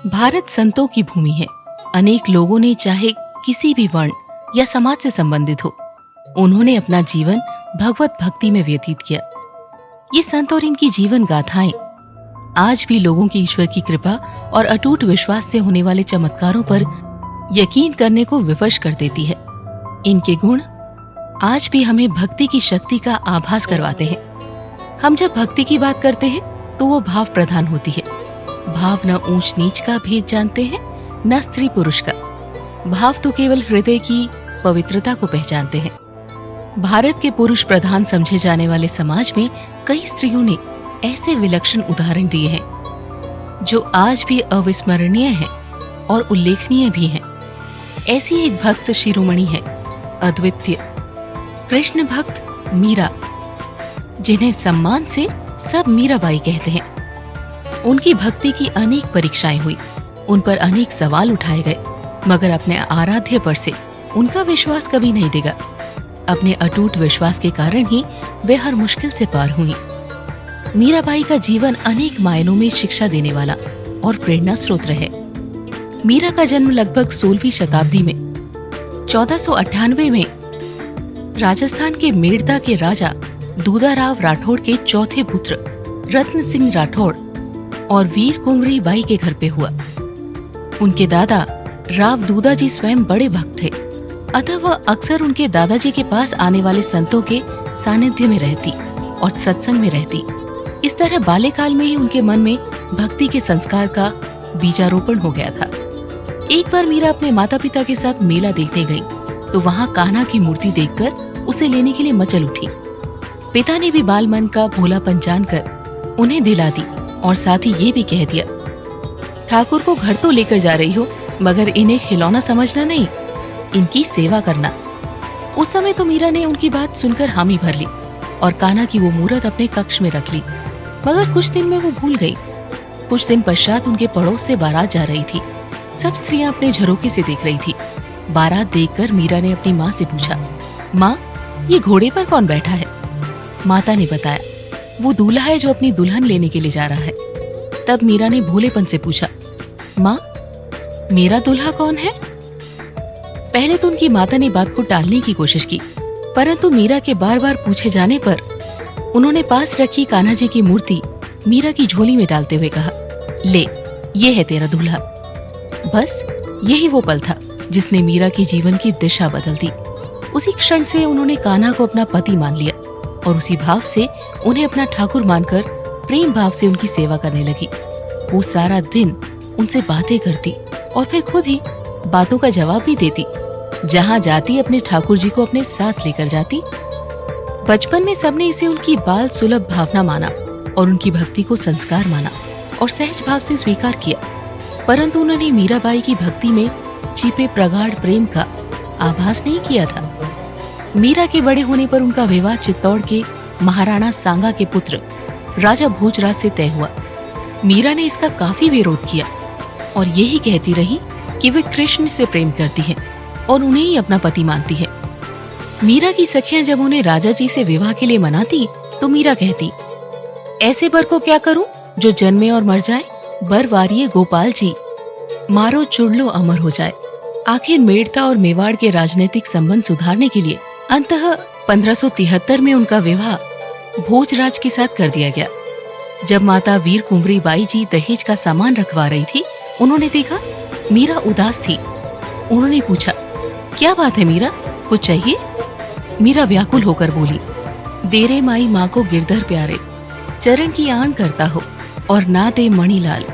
भारत संतों की भूमि है। अनेक लोगों ने, चाहे किसी भी वर्ण या समाज से संबंधित हो, उन्होंने अपना जीवन भगवत भक्ति में व्यतीत किया। ये संत और इनकी जीवन गाथाएं आज भी लोगों की ईश्वर की कृपा और अटूट विश्वास से होने वाले चमत्कारों पर यकीन करने को विवश कर देती है। इनके गुण आज भी हमें भक्ति की शक्ति का आभास करवाते हैं। हम जब भक्ति की बात करते हैं तो वो भाव प्रधान होती है। भाव न ऊंच नीच का भेद जानते हैं, न स्त्री पुरुष का। भाव तो केवल हृदय की पवित्रता को पहचानते हैं। भारत के पुरुष प्रधान समझे जाने वाले समाज में कई स्त्रियों ने ऐसे विलक्षण उदाहरण दिए हैं जो आज भी अविस्मरणीय हैं और उल्लेखनीय भी हैं। ऐसी एक भक्त शिरोमणि है, अद्वितीय कृष्ण भक्त मीरा, जिन्हें सम्मान से सब मीराबाई कहते हैं। उनकी भक्ति की अनेक परीक्षाएं हुई, उन पर अनेक सवाल उठाए गए, मगर अपने आराध्य पर से उनका विश्वास कभी नहीं डिगा। अपने अटूट विश्वास के कारण ही वे हर मुश्किल से पार हुई। मीराबाई का जीवन अनेक मायनों में शिक्षा देने वाला और प्रेरणा स्रोत है। मीरा का जन्म लगभग 16वीं शताब्दी में 1498 में राजस्थान के मेड़ता के राजा दूधाराव राठौड़ के चौथे पुत्र रत्न सिंह राठौड़ और वीर कुंवरी बाई के घर पे हुआ। उनके दादा राव दूधाजी स्वयं बड़े भक्त थे, अतः वह अक्सर उनके दादाजी के पास आने वाले संतों के सानिध्य में रहती और सत्संग में रहती। इस तरह बाल्यकाल में ही उनके मन में भक्ति के संस्कार का बीजारोपण हो गया था। एक बार मीरा अपने माता पिता के साथ मेला देखने गई तो वहाँ कान्हा की मूर्ति देखकर उसे लेने के लिए मचल उठी। पिता ने भी बाल मन का भोलापन जानकर उन्हें दिला दी और साथ ही ये भी कह दिया, ठाकुर को घर तो लेकर जा रही हो, मगर इन्हें खिलौना समझना नहीं, इनकी सेवा करना। उस समय तो मीरा ने उनकी बात सुनकर हामी भर ली और कान्हा की वो मूर्त अपने कक्ष में रख ली, मगर कुछ दिन में वो भूल गई। कुछ दिन पश्चात उनके पड़ोस से बारात जा रही थी। सब स्त्रियां अपने झरोके से देख रही थी। बारात देखकर मीरा ने अपनी माँ से पूछा, माँ, ये घोड़े पर कौन बैठा है? माता ने बताया, वो दूल्हा है जो अपनी दुल्हन लेने के लिए जा रहा है। तब मीरा ने भोलेपन से पूछा, माँ, मेरा दूल्हा कौन है? पहले तो उनकी माता ने बात को टालने की कोशिश की, परंतु मीरा के बार बार पूछे जाने पर उन्होंने पास रखी कान्हा जी की मूर्ति मीरा की झोली में डालते हुए कहा, ले, ये है तेरा दूल्हा। बस यही वो पल था जिसने मीरा के जीवन की दिशा बदल दी। उसी क्षण से उन्होंने कान्हा को अपना पति मान लिया और उसी भाव से उन्हें अपना ठाकुर मानकर प्रेम भाव से उनकी सेवा करने लगी। वो सारा दिन उनसे बातें करती और फिर खुद ही बातों का जवाब भी देती। जहाँ जाती अपने ठाकुर जी को अपने साथ लेकर जाती। बचपन में सबने इसे उनकी बाल सुलभ भावना माना और उनकी भक्ति को संस्कार माना और सहज भाव से स्वीकार किया, परंतु उन्होंने मीराबाई की भक्ति में छिपे प्रगाढ़ प्रेम का आभास नहीं किया था। मीरा के बड़े होने पर उनका विवाह चित्तौड़ के महाराणा सांगा के पुत्र राजा भोजराज से तय हुआ। मीरा ने इसका काफी विरोध किया और यही कहती रही कि वे कृष्ण से प्रेम करती है और उन्हें ही अपना पति मानती है। मीरा की सखियां जब उन्हें राजा जी से विवाह के लिए मनाती तो मीरा कहती, ऐसे बर को क्या करूं जो जन्मे और मर जाए? बर वारिये गोपाल जी, मारो चुड़लो अमर हो जाए। आखिर मेड़ता और मेवाड़ के राजनीतिक संबंध सुधारने के लिए अंततः 1573 में उनका विवाह भोजराज के साथ कर दिया गया। जब माता वीर कुंवरी बाई जी दहेज का सामान रखवा रही थी, उन्होंने देखा मीरा उदास थी। उन्होंने पूछा, क्या बात है मीरा, कुछ चाहिए? मीरा व्याकुल होकर बोली, देरे माई माँ को गिरधर प्यारे, चरण की आन करता हो और ना दे मणिलाल,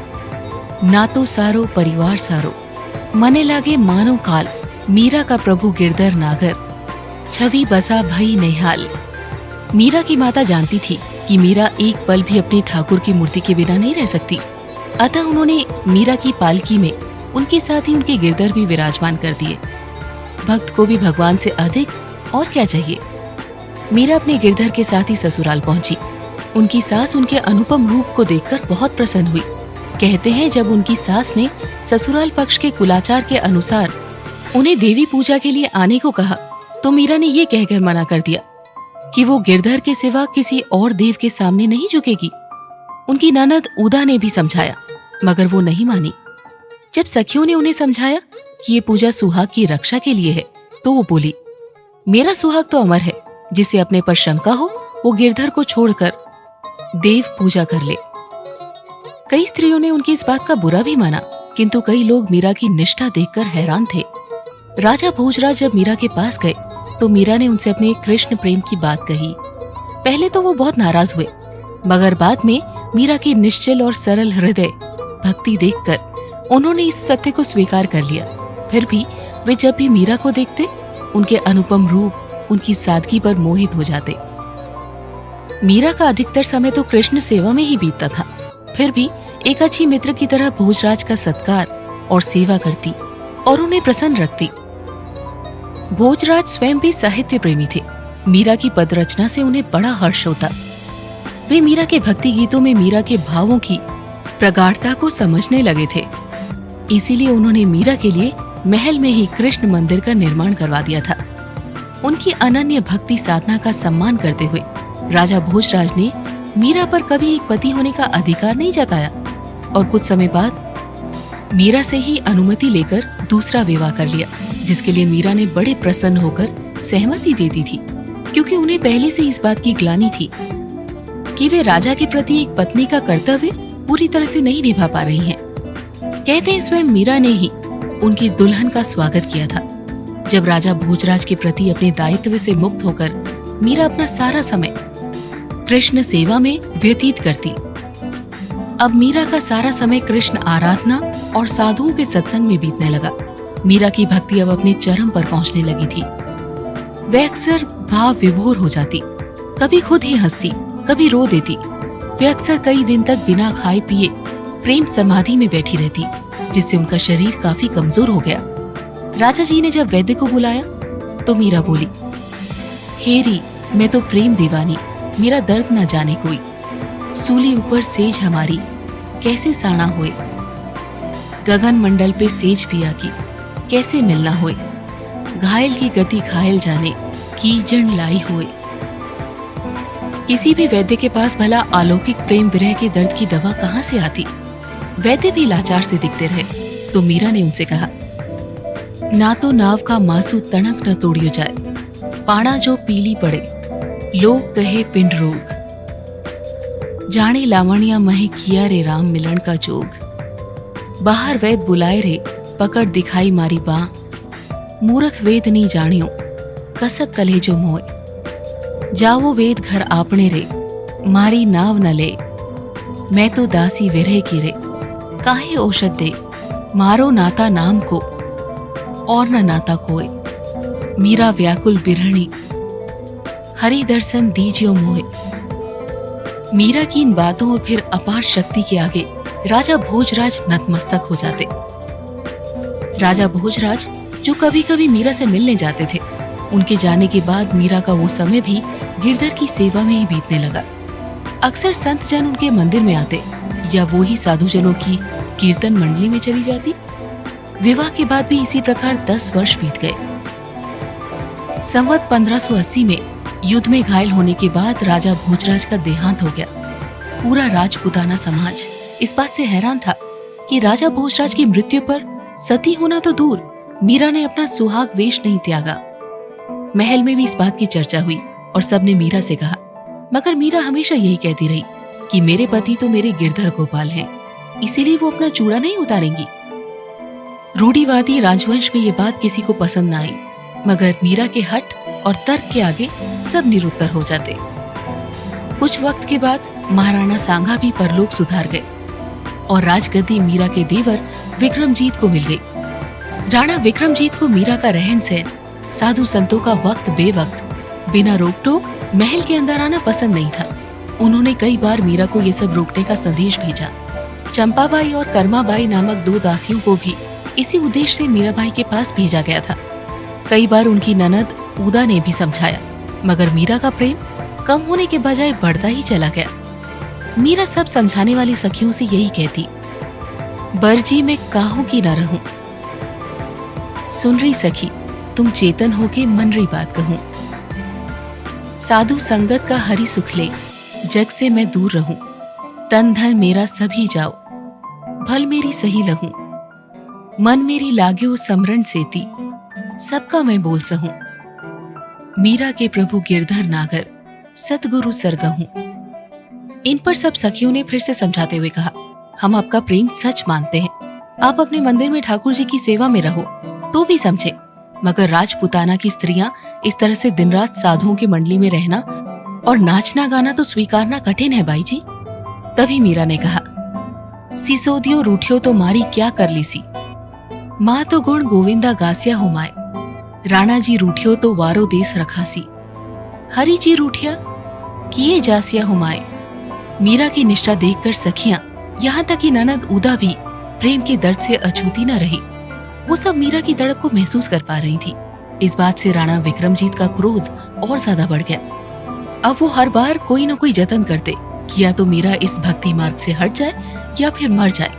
ना तो सारो परिवार सारो, मने लागे मानो काल, मीरा का प्रभु गिरधर नागर, छवि बसा भई निहाल। मीरा की माता जानती थी कि मीरा एक पल भी अपने ठाकुर की मूर्ति के बिना नहीं रह सकती, अतः उन्होंने मीरा की पालकी में उनके साथ ही उनके गिरधर भी विराजमान कर दिए। भक्त को भी भगवान से अधिक और क्या चाहिए। मीरा अपने गिरधर के साथ ही ससुराल पहुंची। उनकी सास उनके अनुपम रूप को देखकर बहुत प्रसन्न हुई। कहते हैं जब उनकी सास ने ससुराल पक्ष के कुलाचार के अनुसार उन्हें देवी पूजा के लिए आने को कहा तो मीरा ने ये कहकर मना कर दिया कि वो गिरधर के सिवा किसी और देव के सामने नहीं झुकेगी। उनकी ननद उदा ने भी समझाया, मगर वो नहीं मानी। जब सखियों ने उन्हें समझाया कि ये पूजा सुहाग की रक्षा के लिए है, तो वो बोली, मेरा सुहाग तो अमर है, जिसे अपने पर शंका हो वो गिरधर को छोड़कर देव पूजा कर ले। कई स्त्रियों ने उनकी इस बात का बुरा भी माना, किंतु कई लोग मीरा की निष्ठा देखकर हैरान थे। राजा भोजराज जब मीरा के पास गए तो मीरा ने उनसे अपने कृष्ण प्रेम की बात कही। पहले तो वो बहुत नाराज हुए, मगर बाद में मीरा की निश्चल और सरल हृदय भक्ति देखकर उन्होंने इस सत्य को स्वीकार कर लिया। फिर भी वे जब भी मीरा को देखते, उनके अनुपम रूप, उनकी सादगी पर मोहित हो जाते। मीरा का अधिकतर समय तो कृष्ण सेवा में ही बीतता था, फिर भी एक अच्छी मित्र की तरह भोजराज का सत्कार और सेवा करती और उन्हें प्रसन्न रखती। भोजराज स्वयं भी साहित्य प्रेमी थे। मीरा की पद रचना से उन्हें बड़ा हर्ष होता। वे मीरा के भक्ति गीतों में मीरा के भावों की प्रगाढ़ता को समझने लगे थे। इसीलिए उन्होंने मीरा के लिए महल में ही कृष्ण मंदिर का निर्माण करवा दिया था। उनकी अनन्य भक्ति साधना का सम्मान करते हुए राजा भोजराज ने मीरा पर कभी एक पति होने का अधिकार नहीं जताया और कुछ समय बाद मीरा से ही अनुमति लेकर दूसरा विवाह कर लिया, जिसके लिए मीरा ने बड़े प्रसन्न होकर सहमति दे दी थी, क्योंकि उन्हें पहले से इस बात की ग्लानि थी कि वे राजा के प्रति एक पत्नी का कर्तव्य पूरी तरह से नहीं निभा पा रही हैं। कहते हैं स्वयं मीरा ने ही उनकी दुल्हन का स्वागत किया था। जब राजा भोजराज के प्रति अपने दायित्व से मुक्त होकर मीरा अपना सारा समय कृष्ण सेवा में व्यतीत करती। अब मीरा का सारा समय कृष्ण आराधना और साधुओं के सत्संग में बीतने लगा। मीरा की भक्ति अब अपने चरम पर पहुंचने लगी थी। वह अक्सर भाव विभोर हो जाती, कभी खुद ही हंसती, कभी रो देती। वे अक्सर कई दिन तक बिना खाए पिए प्रेम समाधि में बैठी रहती, जिससे उनका शरीर काफी कमजोर हो गया। राजा जी ने जब वैद्य को बुलाया तो मीरा बोली, हेरी, मैं तो प्रेम दीवानी, मेरा दर्द न जाने कोई। सूली ऊपर सेज हमारी, कैसे साना होए। गगन मंडल पे सेज पिया की, कैसे मिलना होए। घायल की गति घायल जाने, कीचड़ लाई होए। किसी भी वैद्य के पास भला अलौकिक प्रेम विरह के दर्द की दवा कहाँ से आती। वैद्य भी लाचार से दिखते रहे तो मीरा ने उनसे कहा, ना तो नाव का मासू तणक न तोड़ियो जाए, पाड़ा जो पीली पड़े, लोग कहे पिंड रोग। जाने लावण्या महे किया रे राम मिलन का जोग। बाहर वैद बुलाए रे, पकड़ दिखाई मारी बाँ। मूर्ख वेद नी जानियो, कसक कलेजो मोय। जावो वेद घर आपने रे, मारी नाव न ले। मैं तो दासी विरह की रे, काहे औषध दे। मारो नाता नाम को, और न नाता कोय। मीरा व्याकुल बिरहणी, हरि दर्शन दीजियो मोहे। मीरा की इन बातों और फिर अपार शक्ति के आगे राजा भोजराज नतमस्तक हो जाते। राजा भोजराज जो कभी कभी मीरा से मिलने जाते थे, उनके जाने के बाद मीरा का वो समय भी गिरधर की सेवा में ही बीतने लगा। अक्सर संत जन उनके मंदिर में आते या वो ही साधुजनों की कीर्तन मंडली में चली जाती। विवाह के बाद भी इसी प्रकार 10 वर्ष बीत गए। संवत 1580 में युद्ध में घायल होने के बाद राजा भोजराज का देहांत हो गया। पूरा राजपुताना समाज इस बात से हैरान था कि राजा भोजराज की मृत्यु पर सती होना तो दूर, मीरा ने अपना सुहाग वेश नहीं त्यागा। महल में भी इस बात की चर्चा हुई और सबने मीरा से कहा, मगर मीरा हमेशा यही कहती रही कि मेरे पति तो मेरे गिरधर गोपाल हैं, इसीलिए वो अपना चूड़ा नहीं उतारेंगी। रूढ़िवादी राजवंश में ये बात किसी को पसंद न आई, मगर मीरा के हट और तर्क के आगे सब निरुत्तर हो जाते। कुछ वक्त के बाद महाराणा सांगा भी परलोक सुधार गए और राजगद्दी मीरा के देवर विक्रमजीत को मिल गई। राणा विक्रमजीत को मीरा का रहन सहन, साधु संतों का वक्त बेवक्त, बिना रोक टोक महल के अंदर आना पसंद नहीं था। उन्होंने कई बार मीरा को ये सब रोकने का संदेश भेजा। चंपाबाई और कर्माबाई नामक 2 दासियों को भी इसी उद्देश्य से मीराबाई के पास भेजा गया था। कई बार उनकी ननद उदा ने भी समझाया, मगर मीरा का प्रेम कम होने के बजाय बढ़ता ही चला गया। मीरा सब समझाने वाली सखियों से यही कहती, बरजी में काहू की न रहूं। सुन रही सखी, तुम चेतन होके मन रही बात कहूं। साधु संगत का हरि सुख ले, जग से मैं दूर रहूं। तन धन मेरा सभी जाओ, भल मेरी सही लहूं। मन मेरी लाग्यो समरण सेती, सबका मैं बोल सहूं। मीरा के प्रभु गिरधर नागर, सतगुरु सरगहूं। इन पर सब सखियों ने फिर से समझाते हुए कहा, हम आपका प्रेम सच मानते हैं। आप अपने मंदिर में ठाकुर जी की सेवा में रहो तो भी समझे, मगर राजपुताना की स्त्रियां इस तरह से दिन रात साधुओं की मंडली में रहना और नाचना गाना तो स्वीकारना कठिन है बाई जी। तभी मीरा ने कहा, सिसोदियो रूठियो तो मारी क्या कर ली सी, माँ तो गुण गोविंदा गासिया हो माए, राणा जी रूठियो तो वारो देश रखासी, हरि जी रूठिया किए जासिया हो माए। मीरा की निष्ठा देखकर सखियां, यहाँ तक कि ननद उदा भी प्रेम के दर्द से अछूती न रही। वो सब मीरा की तड़प को महसूस कर पा रही थी। इस बात से राणा विक्रमजीत का क्रोध और ज्यादा बढ़ गया। अब वो हर बार कोई न कोई जतन करते कि या तो मीरा इस भक्ति मार्ग से हट जाए या फिर मर जाए,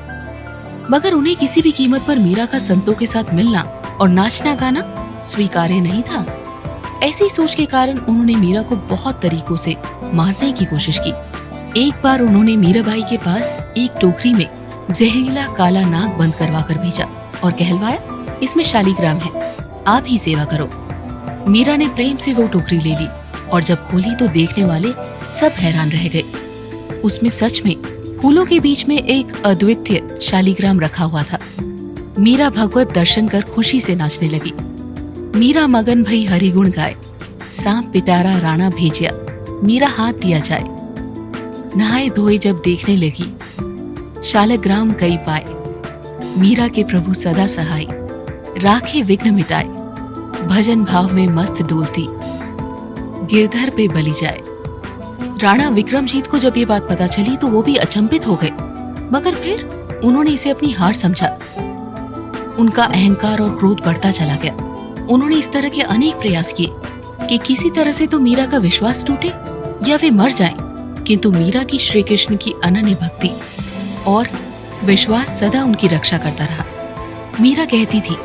मगर उन्हें किसी भी कीमत पर मीरा का संतों के साथ मिलना और नाचना गाना स्वीकार्य नहीं था। ऐसी सोच के कारण उन्होंने मीरा को बहुत तरीकों से मारने की कोशिश की। एक बार उन्होंने मीराबाई के पास एक टोकरी में जहरीला काला नाग बंद करवा कर भेजा और कहलवाया, इसमें शालीग्राम है, आप ही सेवा करो। मीरा ने प्रेम से वो टोकरी ले ली और जब खोली तो देखने वाले सब हैरान रह गए। उसमें सच में फूलों के बीच में एक अद्वितीय शालीग्राम रखा हुआ था। मीरा भगवत दर्शन कर खुशी से नाचने लगी। मीरा मगन भई हरिगुण गाय, सांप पिटारा राणा भेजिया, मीरा हाथ दिया जाए। नहाए धोए जब देखने लगी, शालग्राम कई पाए, मीरा के प्रभु सदा सहाय, राखे विघ्न मिटाए, भजन भाव में मस्त डोलती, गिरधर पे बलि जाए। राणा विक्रमजीत को जब ये बात पता चली तो वो भी अचंभित हो गए, मगर फिर उन्होंने इसे अपनी हार समझा। उनका अहंकार और क्रोध बढ़ता चला गया। उन्होंने इस तरह के अनेक प्रयास किए कि किसी तरह से तो मीरा का विश्वास टूटे या वे मर जाएं, किंतु मीरा की श्री कृष्ण की अनन्य भक्ति और विश्वास सदा उनकी रक्षा करता रहा। मीरा कहती थी,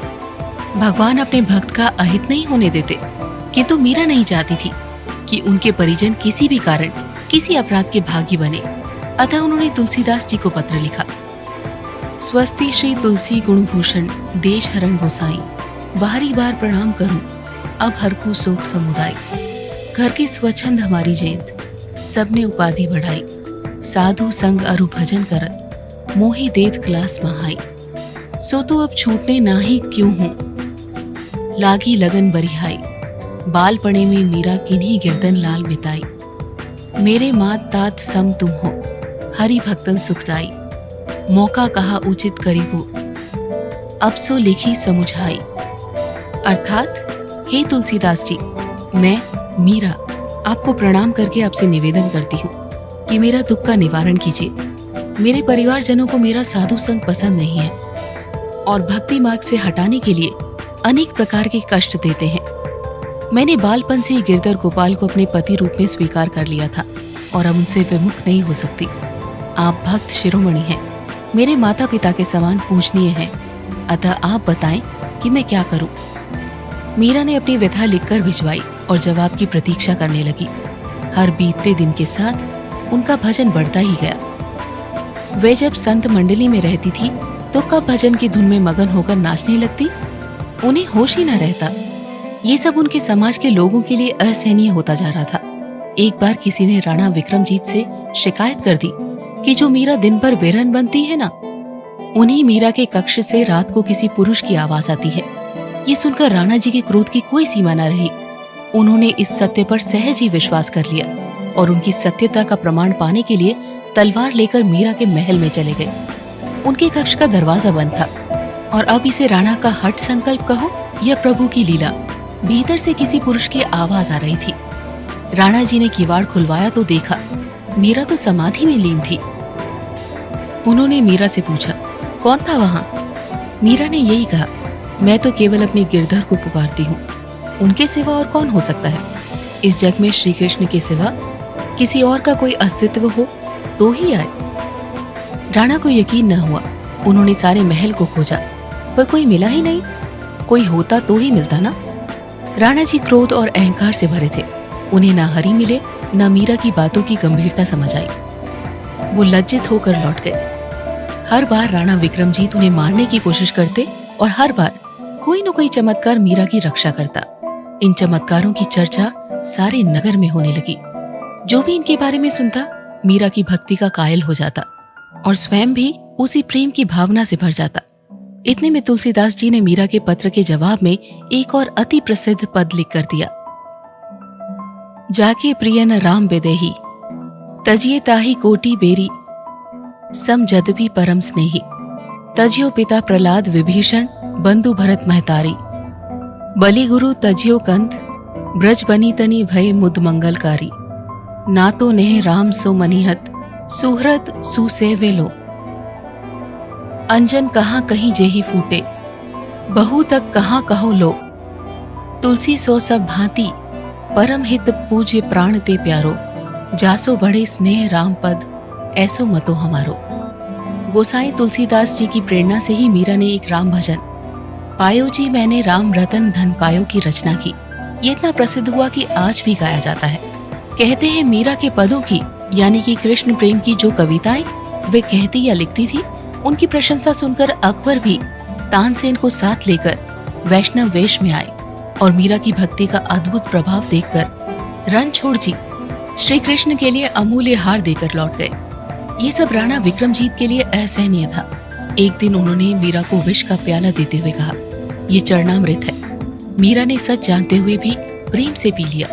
भगवान अपने भक्त का अहित नहीं होने देते, किंतु मीरा नहीं चाहती थी कि उनके परिजन किसी भी कारण किसी अपराध के भागी बने। अतः उन्होंने तुलसीदास जी को पत्र लिखा, स्वस्ति श्री तुलसी गुणभूषण देश हरण गोसाई, बारी बार प्रणाम करूं अब हर को शोक समुदाय। घर के स्वच्छंद हमारी जेंद, सबने उपाधि बढ़ाई, साधु संग अरु भजन करत, मोहि देत क्लास महाई। सो तो अब छूटने नाही क्यों हूं, लागी लगन बरिहाई, बाल पड़े में मीरा किन्हीं गिरदन लाल बिताई। मेरे मात तात सम तुम हो, हरि भक्तन सुखदाई, मौका कहा उचित करीबो, अब सो लिखी समुझाई। अर्थात, हे तुलसीदास जी, मैं मीरा आपको प्रणाम करके आपसे निवेदन करती हूँ कि मेरा दुख का निवारण कीजिए। मेरे परिवारजनों को मेरा साधु संग पसंद नहीं है और भक्ति मार्ग से हटाने के लिए अनेक प्रकार के कष्ट देते हैं। मैंने बालपन से ही गिरधर गोपाल को अपने पति रूप में स्वीकार कर लिया था और अब उनसे विमुख नहीं हो सकती। आप भक्त शिरोमणि हैं, मेरे माता पिता के समान पूजनीय हैं, अतः आप बताएं कि मैं क्या करूं। मीरा ने अपनी व्यथा लिखकर भिजवाई और जवाब की प्रतीक्षा करने लगी। हर बीतते दिन के साथ उनका भजन बढ़ता ही गया। वे जब संत मंडली में रहती थी तो कब भजन की धुन में मगन होकर नाचने लगती, उन्हें होश ही न रहता। ये सब उनके समाज के लोगों के लिए असहनीय होता जा रहा था। एक बार किसी ने राणा विक्रमजीत से शिकायत कर दी कि जो मीरा दिन भर बेरहन बनती है ना, उन्हीं मीरा के कक्ष से रात को किसी पुरुष की आवाज आती है। ये सुनकर राणा जी के क्रोध की कोई सीमा न रही। उन्होंने इस सत्य पर सहज ही विश्वास कर लिया और उनकी सत्यता का प्रमाण पाने के लिए तलवार लेकर मीरा के महल में चले गए। उनके कक्ष का दरवाजा बंद था और अब इसे राणा का हठ संकल्प कहो या प्रभु की लीला, भीतर से किसी पुरुष की आवाज आ रही थी। राणा जी ने किवाड़ खुलवाया तो देखा मीरा तो समाधि में लीन थी। उन्होंने मीरा से पूछा, कौन था वहां? मीरा ने यही कहा, मैं तो केवल अपने गिरधर को पुकारती हूँ, उनके सिवा और कौन हो सकता है? इस जग में श्री कृष्ण के सिवा किसी और का कोई अस्तित्व हो तो ही आए। राणा को यकीन न हुआ। उन्होंने सारे महल को खोजा पर कोई मिला ही नहीं। कोई होता तो ही मिलता ना। राणा जी क्रोध और अहंकार से भरे थे। उन्हें न हरि मिले न मीरा की बातों की गंभीरता समझ आई। वो लज्जित होकर लौट गए। हर बार राणा विक्रमजीत उन्हें मारने की कोशिश करते और हर बार कोई न कोई चमत्कार मीरा की रक्षा करता। इन चमत्कारों की चर्चा सारे नगर में होने लगी। जो भी इनके बारे में सुनता मीरा की भक्ति का कायल हो जाता और स्वयं भी उसी प्रेम की भावना से भर जाता। इतने में तुलसीदास जी ने मीरा के पत्र के जवाब में एक और अति प्रसिद्ध पद लिख कर दिया। जाके प्रियन राम बेदेही, तजिए ताही कोटि बेरी, सम जदपि परम स्नेही, तजियो पिता प्रहलाद विभीषण, बंधु भरत महतारी, बलि गुरु तजियो कंत, ब्रज बनी तनी भय मुद मंगलकारी, ना तो नेह राम सो मनिहत, सुहृद सुसेवे लो, अंजन कहाँ कहीं जेही फूटे, बहु तक कहाँ कहो लो, तुलसी सो सब भांति, परम हित पूज्य प्राण ते प्यारो, जासो बड़े स्नेह राम पद, ऐसो मतो हमारो। गोसाई तुलसीदास जी की प्रेरणा से ही मीरा ने एक राम भजन पायो जी मैंने राम रतन धन पायो की रचना की। ये इतना प्रसिद्ध हुआ कि आज भी गाया जाता है। कहते हैं मीरा के पदों की यानी कि कृष्ण प्रेम की जो कविताएं वे कहती या लिखती थी, उनकी प्रशंसा सुनकर अकबर भी तानसेन को साथ लेकर वैष्णव वेश में आए और मीरा की भक्ति का अद्भुत प्रभाव देखकर रणछोड़ जी श्री कृष्ण के लिए अमूल्य हार देकर लौट गए। ये सब राणा विक्रमजीत के लिए असहनीय था। एक दिन उन्होंने मीरा को विष का प्याला देते हुए कहा, ये चरणामृत है। मीरा ने सच जानते हुए भी प्रेम से पी लिया।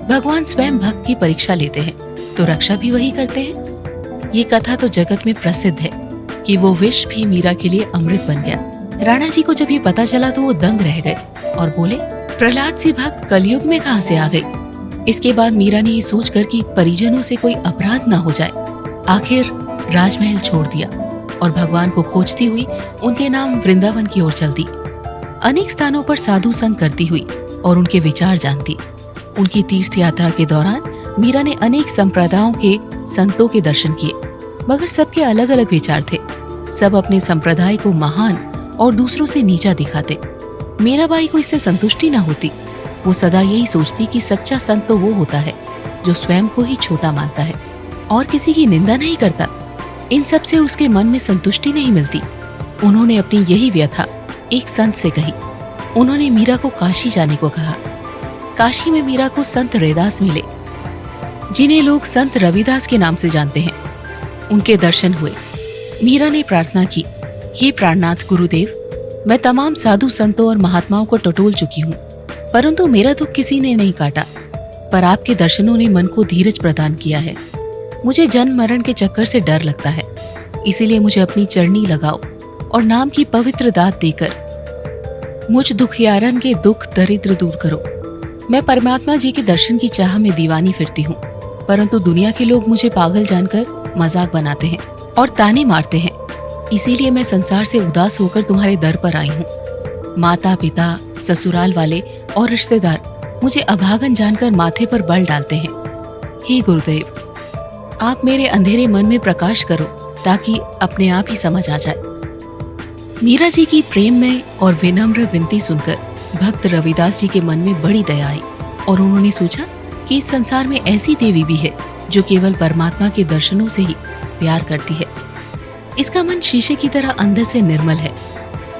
भगवान स्वयं भक्त की परीक्षा लेते हैं तो रक्षा भी वही करते हैं। ये कथा तो जगत में प्रसिद्ध है कि वो विष भी मीरा के लिए अमृत बन गया। राणा जी को जब ये पता चला तो वो दंग रह गए और बोले, प्रहलाद सी भक्त कलयुग में कहाँ से आ गई। इसके बाद मीरा ने ये सोचकर कि परिजनों से कोई अपराध न हो जाए, आखिर राजमहल छोड़ दिया और भगवान को खोजती हुई उनके नाम वृंदावन की ओर चल दी। अनेक स्थानों पर साधु संग करती हुई और उनके विचार जानती। उनकी तीर्थ यात्रा के दौरान मीरा ने अनेक संप्रदायों के संतों के दर्शन किए, मगर सबके अलग अलग विचार थे। सब अपने संप्रदाय को महान और दूसरों से नीचा दिखाते। मीराबाई को इससे संतुष्टि न होती। वो सदा यही सोचती कि सच्चा संत तो वो होता है जो स्वयं को ही छोटा मानता है और किसी की निंदा नहीं करता। इन सब से उसके मन में संतुष्टि नहीं मिलती। उन्होंने अपनी यही व्यथा एक संत से कही। उन्होंने मीरा को काशी जाने को कहा। काशी में मीरा को संत रैदास मिले, जिन्हें लोग संत रविदास के नाम से जानते हैं। उनके दर्शन हुए। मीरा ने प्रार्थना की, हे प्राणनाथ गुरुदेव, मैं तमाम साधु संतों और महात्माओं को टटोल चुकी हूँ, परंतु मेरा दुख किसी ने नहीं काटा। पर आपके दर्शनों ने मन को धीरज प्रदान किया है। मुझे जन्म मरण के चक्कर से डर लगता है, इसीलिए मुझे अपनी चरणी लगाओ और नाम की पवित्र दात देकर मुझ दुखियारन के दुख दरिद्र दूर करो। मैं परमात्मा जी के दर्शन की चाह में दीवानी फिरती हूँ, परंतु दुनिया के लोग मुझे पागल जानकर मजाक बनाते हैं और ताने मारते हैं। इसीलिए मैं संसार से उदास होकर तुम्हारे दर पर आई हूँ। माता पिता, ससुराल वाले और रिश्तेदार मुझे अभागन जानकर माथे पर बल डालते हैं। हे गुरुदेव, आप मेरे अंधेरे मन में प्रकाश करो ताकि अपने आप ही समझ आ जाए। मीरा जी की प्रेम में और विनम्र विनती सुनकर भक्त रविदास जी के मन में बड़ी दया आई और उन्होंने सोचा कि इस संसार में ऐसी देवी भी है जो केवल परमात्मा के दर्शनों से ही प्यार करती है। इसका मन शीशे की तरह अंदर से निर्मल है।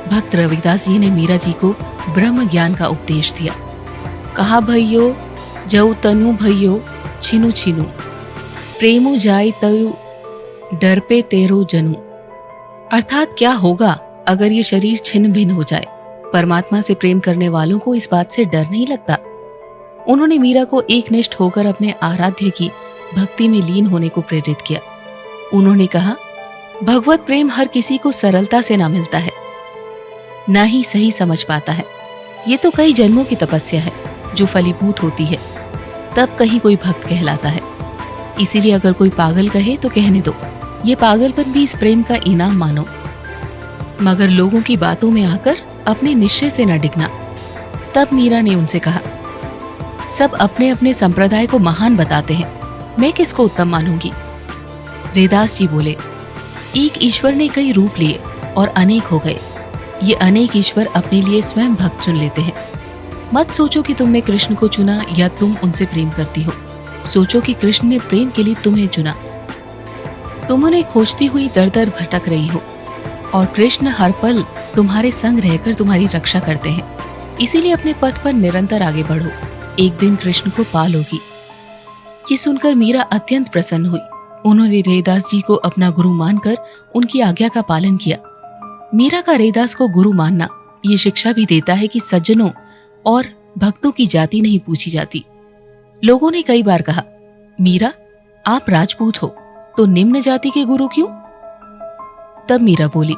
भक्त रविदास जी ने मीरा जी को ब्रह्म ज्ञान का उपदेश दिया। कहा, भइयो जऊ तनु भइयो छिनु छिनु, प्रेमु जाय तयु डर पे तेरो जनु। अर्थात क्या होगा अगर ये शरीर छिन्न भिन्न हो जाए। परमात्मा से प्रेम करने वालों को इस बात से डर नहीं लगता। उन्होंने मीरा को एकनिष्ठ होकर अपने आराध्य की भक्ति में लीन होने को प्रेरित किया। उन्होंने कहा, भगवत प्रेम हर किसी को सरलता से ना मिलता है, ना ही सही समझ पाता है। ये तो कई जन्मों की तपस्या है जो फलीभूत होती है, तब कहीं कोई भक्त कहलाता है। इसीलिए अगर कोई पागल कहे तो कहने दो, ये पागलपन भी इस प्रेम का इनाम मानो, मगर लोगों की बातों में आकर अपने निश्चय से न डिगना। तब मीरा ने उनसे कहा, सब अपने अपने संप्रदाय को महान बताते हैं, मैं किसको उत्तम मानूंगी। रैदास जी बोले, एक ईश्वर ने कई रूप लिए और अनेक हो गए। ये अनेक ईश्वर अपने लिए स्वयं भक्त चुन लेते हैं। मत सोचो कि तुमने कृष्ण को चुना या तुम उनसे प्रेम करती हो। सोचो कि कृष्ण ने प्रेम के लिए तुम्हें चुना। तुम उन्हें खोजती हुई दर दर भटक रही हो। और कृष्ण हर पल तुम्हारे संग रहकर तुम्हारी रक्षा करते हैं, इसीलिए अपने पथ पर निरंतर आगे बढ़ो, एक दिन कृष्ण को पा लोगी। ये सुनकर मीरा अत्यंत प्रसन्न हुई। उन्होंने रैदास जी को अपना गुरु मानकर उनकी आज्ञा का पालन किया। मीरा का रैदास को गुरु मानना ये शिक्षा भी देता है कि सज्जनों और भक्तों की जाति नहीं पूछी जाती। लोगों ने कई बार कहा, मीरा आप राजपूत हो तो निम्न जाति के गुरु क्यों? तब मीरा बोली,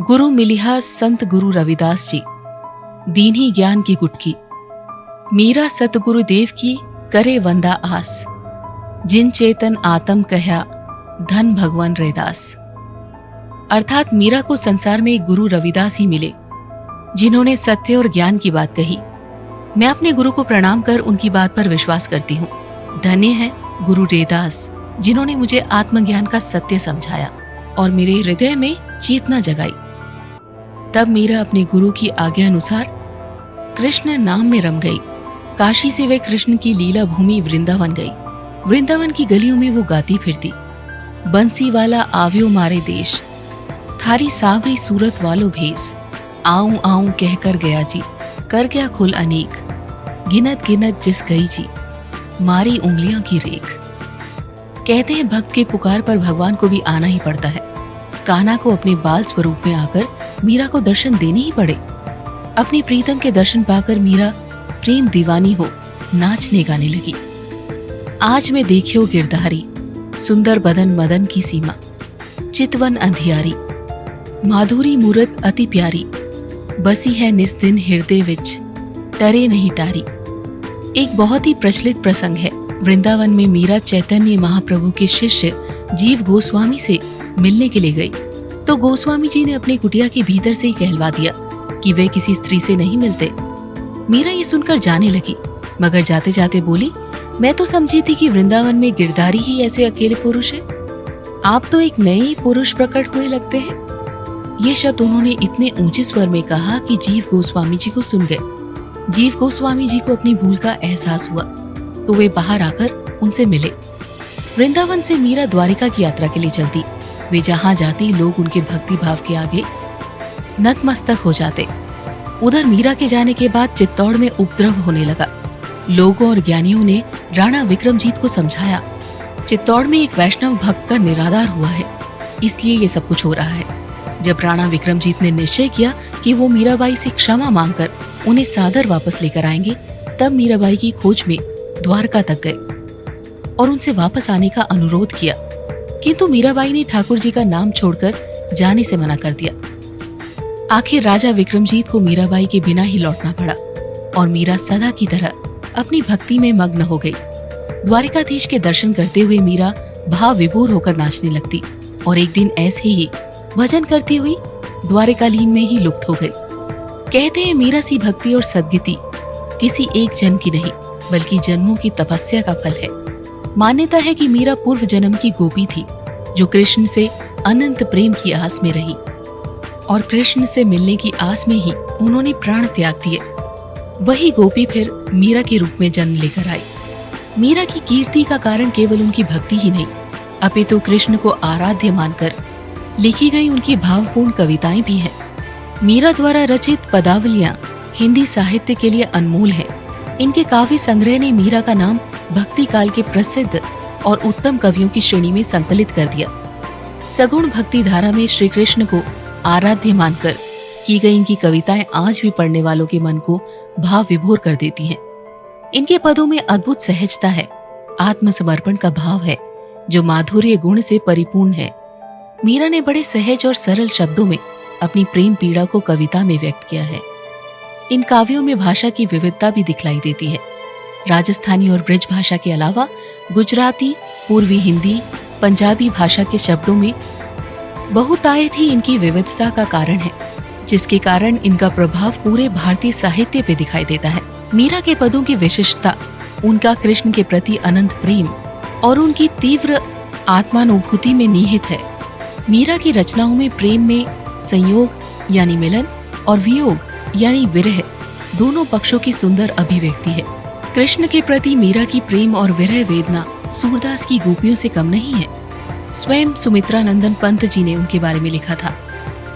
गुरु मिलिहा संत गुरु रविदास जी, दीन्ही ज्ञान की गुटकी, मीरा सतगुरु देव की करे वंदा आस, जिन चेतन आत्म कह्या धन भगवान रैदास। अर्थात मीरा को संसार में एक गुरु रविदास ही मिले जिन्होंने सत्य और ज्ञान की बात कही। मैं अपने गुरु को प्रणाम कर उनकी बात पर विश्वास करती हूँ। धन्य है गुरु रैदास जिन्होंने मुझे आत्मज्ञान का सत्य समझाया और मेरे हृदय में चेतना जगाई। तब मीरा अपने गुरु की आज्ञा अनुसार कृष्ण नाम में रम गई। काशी से वे कृष्ण की लीला भूमि वृंदावन गई। वृंदावन की गलियों में वो गाती फिरती, बंसी वाला आव्यो मारे देश, थारी सावरी सूरत वालो भेस, आऊं आऊं कहकर गया जी, कर गया खुल अनेक, गिनत गिनत जिस गई जी, मारी उंगलियों की रेख। कहते हैं भक्त के पुकार पर भगवान को भी आना ही पड़ता है। कान्हा को अपने बाल स्वरूप में आकर मीरा को दर्शन देने ही पड़े। अपनी प्रीतम के दर्शन पाकर मीरा प्रेम दीवानी हो नाचने गाने लगी। आज मैं देखियो गिरधारी, सुंदर बदन मदन की सीमा, चितवन अंधियारी, माधुरी मूरत अति प्यारी, बसी है निस्दिन हृदय विच, टरे नहीं टारी। एक बहुत ही प्रचलित प्रसंग है। वृंदावन में मीरा चैतन्य महाप्रभु के शिष्य जीव गोस्वामी से मिलने के लिए गई तो गोस्वामी जी ने अपनी कुटिया के भीतर से ही कहलवा दिया कि वे किसी स्त्री से नहीं मिलते। मीरा ये सुनकर जाने लगी, मगर जाते जाते बोली, मैं तो समझी थी कि वृंदावन में गिरधारी ही ऐसे अकेले पुरुष है। आप तो एक नए पुरुष प्रकट हुए लगते हैं। ये शब्द उन्होंने इतने ऊंचे स्वर में कहा कि जीव गोस्वामी जी को सुन गए। जीव गोस्वामी जी को अपनी भूल का एहसास हुआ तो वे बाहर आकर उनसे मिले। वृंदावन से मीरा द्वारिका की यात्रा के लिए चलती। वे जहाँ जाती लोग उनके भक्ति भाव के आगे नतमस्तक हो जाते। उधर मीरा के जाने के बाद चित्तौड़ में उपद्रव होने लगा। लोगों और ज्ञानियों ने राणा विक्रमजीत को समझाया, चित्तौड़ में एक वैष्णव भक्त का निराधार हुआ है, इसलिए ये सब कुछ हो रहा है। जब राणा विक्रमजीत ने निश्चय किया कि वो मीराबाई से क्षमा मांगकर उन्हें सादर वापस लेकर आएंगे, तब मीराबाई की खोज में द्वारका तक गए और उनसे वापस आने का अनुरोध किया, किंतु मीराबाई ने ठाकुर जी का नाम छोड़कर जाने से मना कर दिया। आखिर राजा विक्रमजीत को मीराबाई के बिना ही लौटना पड़ा और मीरा सदा की तरह अपनी भक्ति में मग्न हो गई। द्वारिकाधीश के दर्शन करते हुए मीरा भाव विभोर होकर नाचने लगती और एक दिन ऐसे ही भजन करती हुई द्वारिकालीन में ही लुप्त हो गई। कहते हैं मीरा सी भक्ति और सद्गति किसी एक जन्म की नहीं बल्कि जन्मों की तपस्या का फल है। मान्यता है कि मीरा पूर्व जन्म की गोपी थी जो कृष्ण से अनंत प्रेम की आस में रही और कृष्ण से मिलने की आस में ही उन्होंने प्राण त्याग दिए। वही गोपी फिर मीरा के रूप में जन्म लेकर आई। मीरा की कीर्ति का कारण केवल उनकी भक्ति ही नहीं अपितु कृष्ण को आराध्य मानकर लिखी गई उनकी भावपूर्ण कविताएं भी हैं। मीरा द्वारा रचित पदावलियां हिंदी साहित्य के लिए अनमोल हैं। इनके काव्य संग्रह ने मीरा का नाम भक्ति काल के प्रसिद्ध और उत्तम कवियों की श्रेणी में संकलित कर दिया। सगुण भक्ति धारा में श्री कृष्ण को आराध्य मानकर की गई इनकी कविताएं आज भी पढ़ने वालों के मन को भाव विभोर कर देती हैं। इनके पदों में अद्भुत सहजता है, आत्मसमर्पण का भाव है जो माधुर्य गुण से परिपूर्ण है। मीरा ने बड़े सहज और सरल शब्दों में अपनी प्रेम पीड़ा को कविता में व्यक्त किया है। इन काव्यों में भाषा की विविधता भी दिखलाई देती है। राजस्थानी और ब्रज भाषा के अलावा गुजराती, पूर्वी हिंदी, पंजाबी भाषा के शब्दों में बहुतायत ही इनकी विविधता का कारण है, जिसके कारण इनका प्रभाव पूरे भारतीय साहित्य पे दिखाई देता है। मीरा के पदों की विशिष्टता उनका कृष्ण के प्रति अनंत प्रेम और उनकी तीव्र आत्मानुभूति में निहित है। मीरा की रचनाओं में प्रेम में संयोग यानी मिलन और वियोग यानी विरह दोनों पक्षों की सुंदर अभिव्यक्ति है। कृष्ण के प्रति मीरा की प्रेम और विरह वेदना सूरदास की गोपियों से कम नहीं है। स्वयं सुमित्रा नंदन पंत जी ने उनके बारे में लिखा था,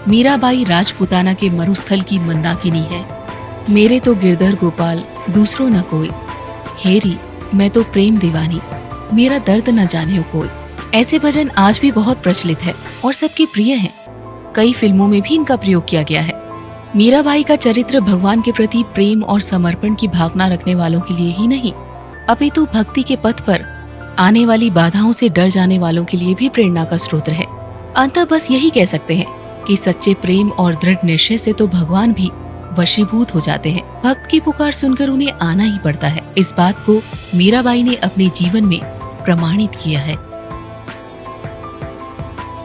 मीराबाई राजपुताना के मरुस्थल की मंदाकिनी है। मेरे तो गिरधर गोपाल दूसरो न कोई, हेरी मैं तो प्रेम दीवानी, मेरा दर्द न जाने कोई। ऐसे भजन आज भी बहुत प्रचलित है और सबके प्रिय हैं। कई फिल्मों में भी इनका प्रयोग किया गया है। मीराबाई का चरित्र भगवान के प्रति प्रेम और समर्पण की भावना रखने वालों के लिए ही नहीं, अपितु भक्ति के पथ पर आने वाली बाधाओं से डर जाने वालों के लिए भी प्रेरणा का स्रोत है। अंततः बस यही कह सकते हैं कि सच्चे प्रेम और दृढ़ निश्चय से तो भगवान भी वशीभूत हो जाते हैं। भक्त की पुकार सुनकर उन्हें आना ही पड़ता है। इस बात को मीराबाई ने अपने जीवन में प्रमाणित किया है।